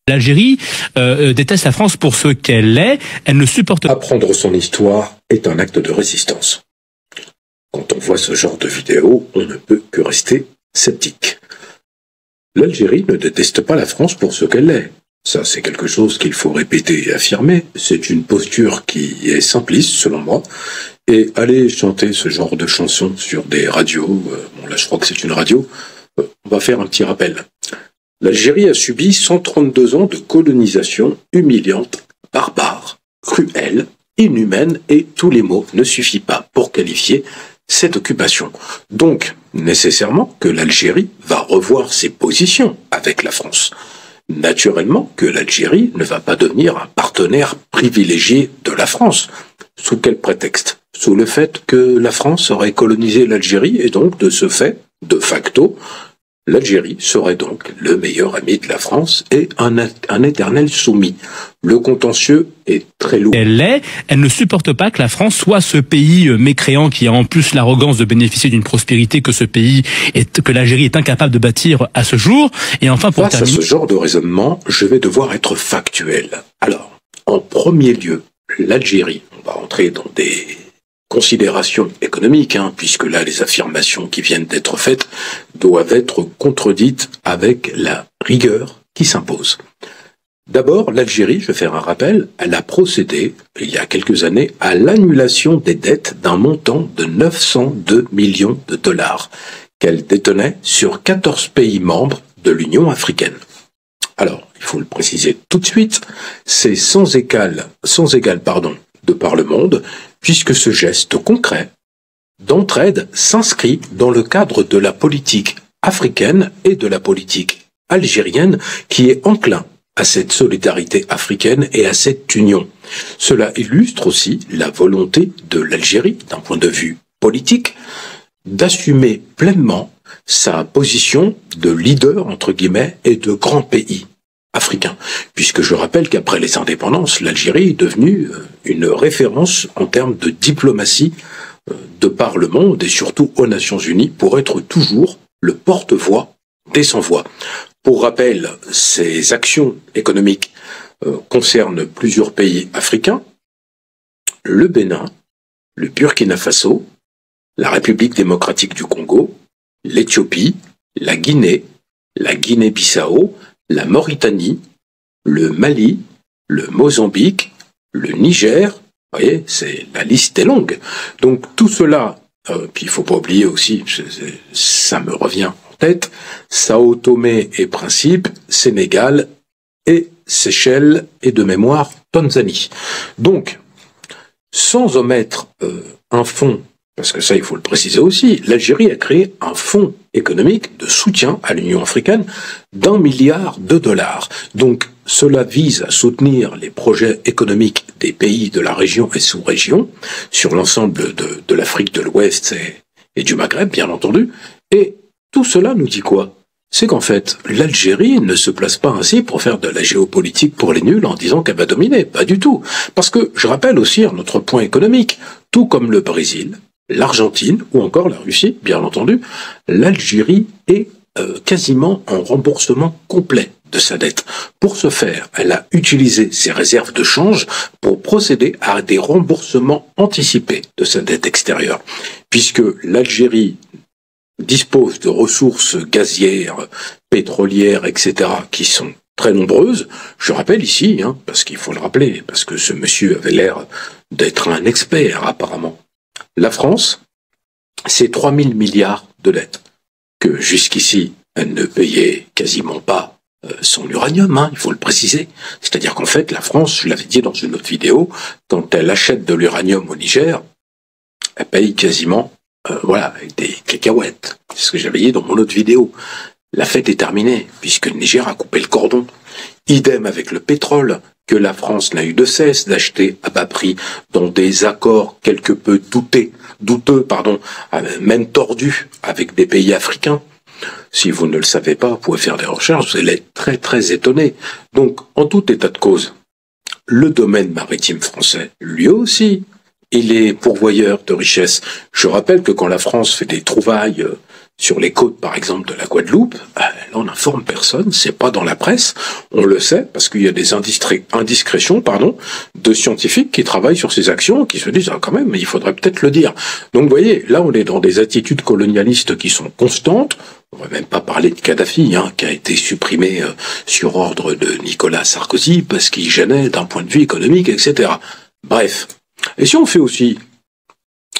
L'Algérie déteste la France pour ce qu'elle est. Elle ne supporte pas. Apprendre son histoire est un acte de résistance. Quand on voit ce genre de vidéo, on ne peut que rester sceptique. L'Algérie ne déteste pas la France pour ce qu'elle est. Ça, c'est quelque chose qu'il faut répéter et affirmer. C'est une posture qui est simpliste, selon moi. Et aller chanter ce genre de chansons sur des radios, bon là je crois que c'est une radio, on va faire un petit rappel. L'Algérie a subi 132 ans de colonisation humiliante, barbare, cruelle, inhumaine, et tous les mots ne suffisent pas pour qualifier cette occupation. Donc, nécessairement que l'Algérie va revoir ses positions avec la France. Naturellement que l'Algérie ne va pas devenir un partenaire privilégié de la France. Sous quel prétexte? Sous le fait que la France aurait colonisé l'Algérie et donc, de ce fait, de facto, l'Algérie serait donc le meilleur ami de la France et un éternel soumis. Le contentieux est très lourd. Elle ne supporte pas que la France soit ce pays mécréant qui a en plus l'arrogance de bénéficier d'une prospérité que l'Algérie est incapable de bâtir à ce jour. Et enfin, pour terminer... Face à ce genre de raisonnement, je vais devoir être factuel. Alors, en premier lieu, l'Algérie, on va entrer dans des considérations économiques, puisque là, les affirmations qui viennent d'être faites doivent être contredites avec la rigueur qui s'impose. D'abord, l'Algérie, je vais faire un rappel, elle a procédé, il y a quelques années, à l'annulation des dettes d'un montant de 902 millions de dollars qu'elle détenait sur 14 pays membres de l'Union africaine. Alors, il faut le préciser tout de suite, c'est sans égal, de par le monde, puisque ce geste concret d'entraide s'inscrit dans le cadre de la politique africaine et de la politique algérienne qui est enclin à cette solidarité africaine et à cette union. Cela illustre aussi la volonté de l'Algérie, d'un point de vue politique, d'assumer pleinement sa position de leader, entre guillemets, et de grand pays africain, puisque je rappelle qu'après les indépendances, l'Algérie est devenue une référence en termes de diplomatie de par le monde et surtout aux Nations Unies pour être toujours le porte-voix des sans-voix. Pour rappel, ces actions économiques concernent plusieurs pays africains, le Bénin, le Burkina Faso, la République démocratique du Congo, l'Éthiopie, la Guinée-Bissau, la Mauritanie, le Mali, le Mozambique, le Niger. Vous voyez, la liste est longue. Donc tout cela, puis il faut pas oublier aussi, ça me revient en tête, Sao Tomé et Principe, Sénégal et Seychelles et de mémoire Tanzanie. Donc, sans omettre un fonds, parce que ça il faut le préciser aussi, l'Algérie a créé un fonds économique de soutien à l'Union africaine d'1 milliard de dollars. Donc cela vise à soutenir les projets économiques des pays de la région et sous-région, sur l'ensemble de l'Afrique de l'Ouest et du Maghreb, bien entendu. Et tout cela nous dit quoi? C'est qu'en fait, l'Algérie ne se place pas ainsi pour faire de la géopolitique pour les nuls en disant qu'elle va dominer. Pas du tout. Parce que, je rappelle aussi un autre point économique, tout comme le Brésil, l'Argentine ou encore la Russie, bien entendu, l'Algérie est quasiment en remboursement complet de sa dette. Pour ce faire, elle a utilisé ses réserves de change pour procéder à des remboursements anticipés de sa dette extérieure. Puisque l'Algérie dispose de ressources gazières, pétrolières, etc., qui sont très nombreuses. Je rappelle ici, parce qu'il faut le rappeler, parce que ce monsieur avait l'air d'être un expert apparemment. La France, c'est 3 000 milliards de dettes, que jusqu'ici, elle ne payait quasiment pas son uranium, il faut le préciser. C'est-à-dire qu'en fait, la France, je l'avais dit dans une autre vidéo, quand elle achète de l'uranium au Niger, elle paye quasiment avec des cacahuètes. C'est ce que j'avais dit dans mon autre vidéo. La fête est terminée, puisque le Niger a coupé le cordon. Idem avec le pétrole, que la France n'a eu de cesse d'acheter à bas prix dans des accords quelque peu douteux, même tordus avec des pays africains. Si vous ne le savez pas, vous pouvez faire des recherches, vous allez être très très étonné. Donc, en tout état de cause, le domaine maritime français, lui aussi, il est pourvoyeur de richesses. Je rappelle que quand la France fait des trouvailles sur les côtes, par exemple, de la Guadeloupe, là, on n'informe personne, c'est pas dans la presse, on le sait, parce qu'il y a des indiscrétions, de scientifiques qui travaillent sur ces actions, qui se disent, ah, quand même, mais il faudrait peut-être le dire. Donc, vous voyez, là, on est dans des attitudes colonialistes qui sont constantes. On va même pas parler de Kadhafi, qui a été supprimé sur ordre de Nicolas Sarkozy, parce qu'il gênait d'un point de vue économique, etc. Bref. Et si on fait aussi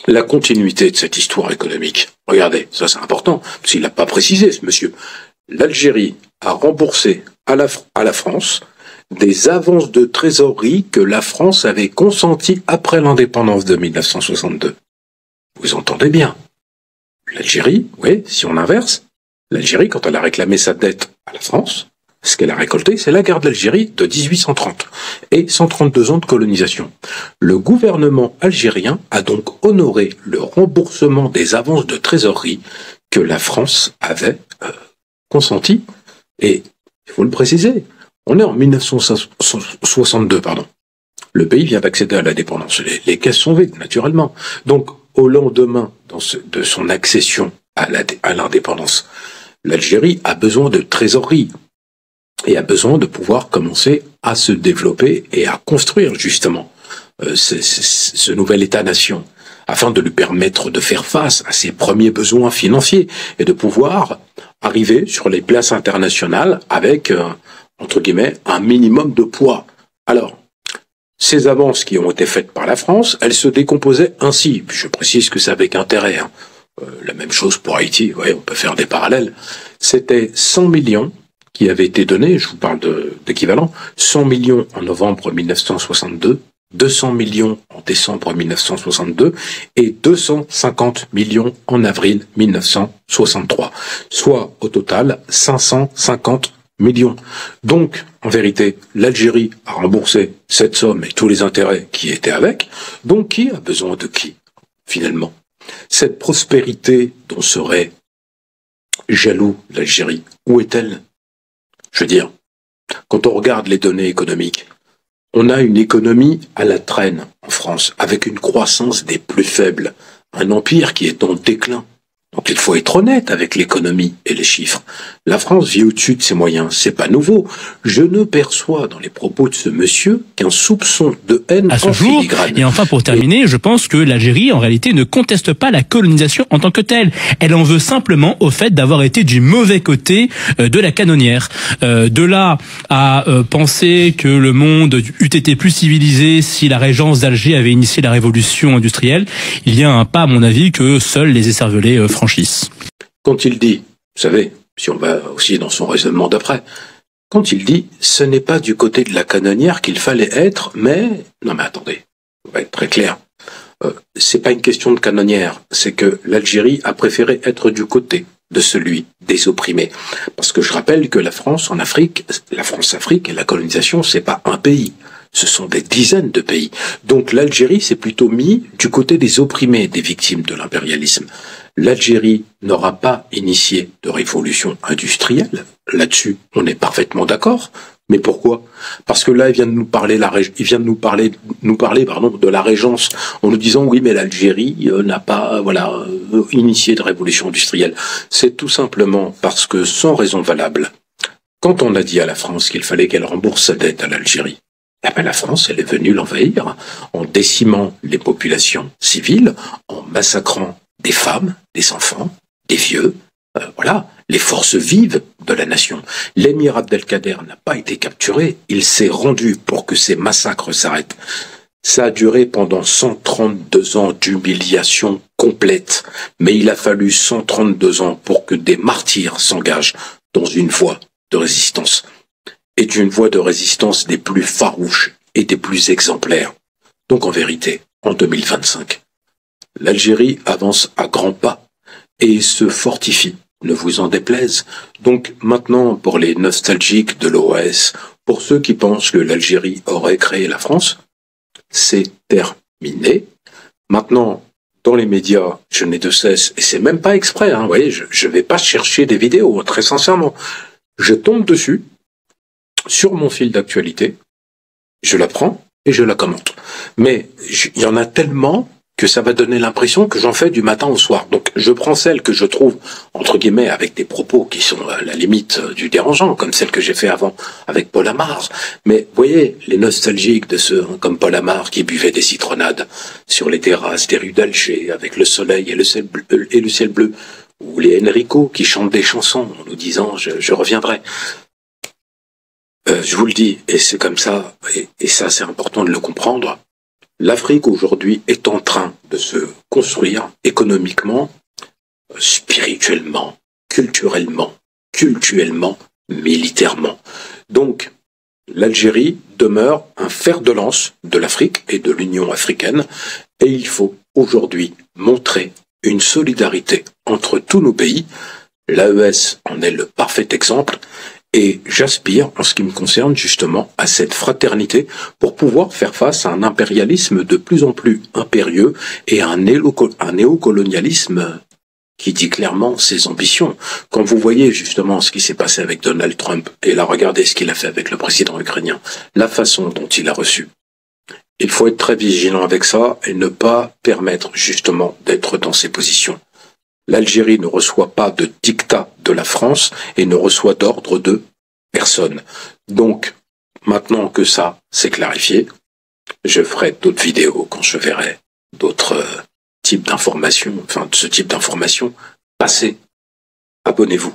la continuité de cette histoire économique. Regardez, ça c'est important, parce qu'il l'a pas précisé, ce monsieur. L'Algérie a remboursé à la France des avances de trésorerie que la France avait consenties après l'indépendance de 1962. Vous entendez bien. L'Algérie, oui, si on inverse, l'Algérie, quand elle a réclamé sa dette à la France, ce qu'elle a récolté, c'est la guerre d'Algérie de 1830 et 132 ans de colonisation. Le gouvernement algérien a donc honoré le remboursement des avances de trésorerie que la France avait consenti. Et il faut le préciser, on est en 1962, Le pays vient d'accéder à l'indépendance. Les caisses sont vides, naturellement. Donc, au lendemain de son accession à l'indépendance, l'Algérie a besoin de trésorerie et a besoin de pouvoir commencer à se développer et à construire justement ce nouvel État-nation, afin de lui permettre de faire face à ses premiers besoins financiers et de pouvoir arriver sur les places internationales avec, entre guillemets, un minimum de poids. Alors, ces avances qui ont été faites par la France, elles se décomposaient ainsi. Je précise que c'est avec intérêt. La même chose pour Haïti, on peut faire des parallèles. C'était 100 millions qui avaient été donnés, je vous parle d'équivalent, 100 millions en novembre 1962, 200 millions en décembre 1962 et 250 millions en avril 1963, soit au total 550 millions. Donc, en vérité, l'Algérie a remboursé cette somme et tous les intérêts qui étaient avec. Donc, qui a besoin de qui, finalement? Cette prospérité dont serait jaloux l'Algérie, où est-elle? Je veux dire, quand on regarde les données économiques, on a une économie à la traîne en France, avec une croissance des plus faibles, un empire qui est en déclin. Donc il faut être honnête avec l'économie et les chiffres. La France vit au-dessus de ses moyens, c'est pas nouveau. Je ne perçois dans les propos de ce monsieur qu'un soupçon de haine à ce jour. Filigrane. Et enfin, pour terminer, je pense que l'Algérie, en réalité, ne conteste pas la colonisation en tant que telle. Elle en veut simplement au fait d'avoir été du mauvais côté de la canonnière. De là à penser que le monde eût été plus civilisé si la régence d'Alger avait initié la révolution industrielle, il y a un pas, à mon avis, que seuls les écervelés franchissent. Quand il dit, vous savez, si on va aussi dans son raisonnement d'après, quand il dit « ce n'est pas du côté de la canonnière qu'il fallait être, mais… » Non mais attendez, on va être très clair. C'est pas une question de canonnière, c'est que l'Algérie a préféré être du côté de celui des opprimés. Parce que je rappelle que la France en Afrique, la France-Afrique et la colonisation, c'est pas un pays. Ce sont des dizaines de pays. Donc l'Algérie s'est plutôt mis du côté des opprimés, des victimes de l'impérialisme. L'Algérie n'aura pas initié de révolution industrielle. Là-dessus, on est parfaitement d'accord. Mais pourquoi? Parce que là, il vient de nous parler, de la régence, en nous disant oui, mais l'Algérie n'a pas, initié de révolution industrielle. C'est tout simplement parce que, sans raison valable, quand on a dit à la France qu'il fallait qu'elle rembourse sa dette à l'Algérie, la France, elle est venue l'envahir en décimant les populations civiles, en massacrant des femmes, des enfants, des vieux, les forces vives de la nation. L'émir Abdelkader n'a pas été capturé, il s'est rendu pour que ces massacres s'arrêtent. Ça a duré pendant 132 ans d'humiliation complète, mais il a fallu 132 ans pour que des martyrs s'engagent dans une voie de résistance. Et d'une voie de résistance des plus farouches et des plus exemplaires. Donc en vérité, en 2025, l'Algérie avance à grands pas et se fortifie, ne vous en déplaise. Donc maintenant, pour les nostalgiques de l'OAS, pour ceux qui pensent que l'Algérie aurait créé la France, c'est terminé. Maintenant, dans les médias, je n'ai de cesse, et c'est même pas exprès, vous voyez, je vais pas chercher des vidéos, très sincèrement. Je tombe dessus, sur mon fil d'actualité, je la prends et je la commente. Mais il y en a tellement que ça va donner l'impression que j'en fais du matin au soir. Donc je prends celle que je trouve, entre guillemets, avec des propos qui sont à la limite du dérangeant, comme celle que j'ai fait avant avec Paul Amar. Mais vous voyez, les nostalgiques de ceux comme Paul Amar qui buvaient des citronnades sur les terrasses des rues d'Alger avec le soleil et le ciel bleu, ou les Enrico qui chantent des chansons en nous disant je reviendrai. Je vous le dis, et c'est comme ça, et ça c'est important de le comprendre. L'Afrique aujourd'hui est en train de se construire économiquement, spirituellement, culturellement, militairement. Donc, l'Algérie demeure un fer de lance de l'Afrique et de l'Union africaine, et il faut aujourd'hui montrer une solidarité entre tous nos pays. L'AES en est le parfait exemple. Et j'aspire, en ce qui me concerne, justement, à cette fraternité pour pouvoir faire face à un impérialisme de plus en plus impérieux et à un néocolonialisme qui dit clairement ses ambitions. Quand vous voyez justement ce qui s'est passé avec Donald Trump, et là regardez ce qu'il a fait avec le président ukrainien, la façon dont il a reçu, il faut être très vigilant avec ça et ne pas permettre justement d'être dans ces positions. L'Algérie ne reçoit pas de dictat de la France et ne reçoit d'ordre de personne. Donc, maintenant que ça c'est clarifié, je ferai d'autres vidéos quand je verrai d'autres types d'informations, enfin de ce type d'informations passer. Abonnez-vous.